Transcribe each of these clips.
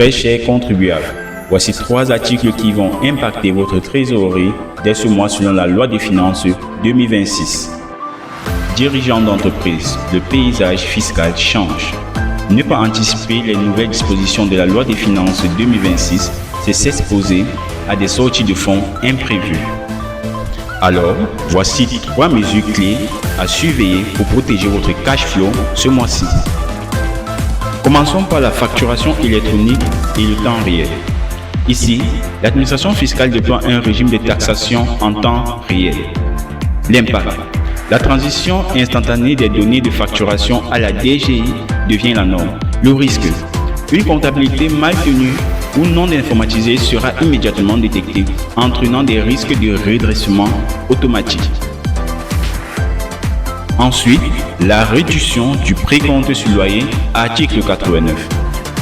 Très chers contribuables, voici 3 articles qui vont impacter votre trésorerie dès ce mois selon la loi des finances 2026. Dirigeants d'entreprise, le paysage fiscal change. Ne pas anticiper les nouvelles dispositions de la loi des finances 2026, c'est s'exposer à des sorties de fonds imprévues. Alors, voici 3 mesures clés à surveiller pour protéger votre cash flow ce mois-ci. Commençons par la facturation électronique et le temps réel. Ici, l'administration fiscale déploie un régime de taxation en temps réel. L'impact. La transition instantanée des données de facturation à la DGI devient la norme. Le risque. Une comptabilité mal tenue ou non informatisée sera immédiatement détectée, entraînant des risques de redressement automatique. Ensuite, la réduction du précompte sur loyer, article 89.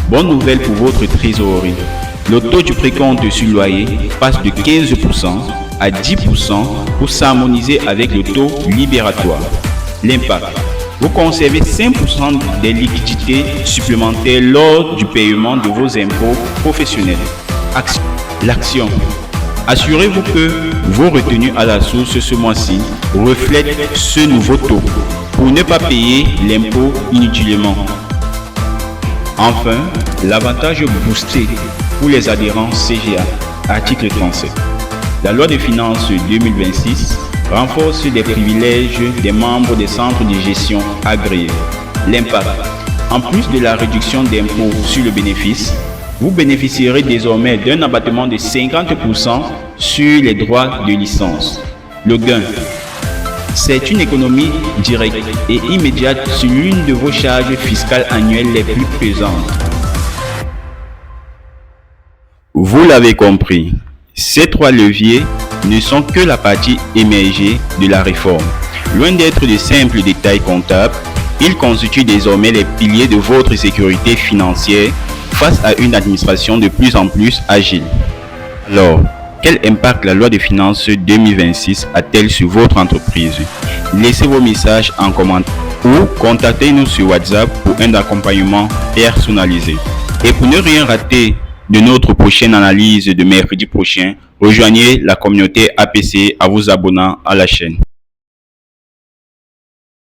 Bonne nouvelle pour votre trésorerie. Le taux du précompte sur loyer passe de 15% à 10% pour s'harmoniser avec le taux libératoire. L'impact. Vous conservez 5% des liquidités supplémentaires lors du paiement de vos impôts professionnels. L'action. Assurez-vous que vos retenues à la source ce mois-ci reflètent ce nouveau taux pour ne pas payer l'impôt inutilement. Enfin, l'avantage boosté pour les adhérents CGA, article 37. La loi des finances 2026 renforce les privilèges des membres des centres de gestion agréés. L'impact. En plus de la réduction d'impôt sur le bénéfice, vous bénéficierez désormais d'un abattement de 50% sur les droits de licence. Le gain. C'est une économie directe et immédiate sur l'une de vos charges fiscales annuelles les plus pesantes. Vous l'avez compris, ces 3 leviers ne sont que la partie émergée de la réforme. Loin d'être de simples détails comptables, ils constituent désormais les piliers de votre sécurité financière face à une administration de plus en plus agile. Alors, quel impact la loi des finances 2026 a-t-elle sur votre entreprise? Laissez vos messages en commentaire ou contactez-nous sur WhatsApp pour un accompagnement personnalisé. Et pour ne rien rater de notre prochaine analyse de mercredi prochain, rejoignez la communauté APC en vous abonnant à la chaîne.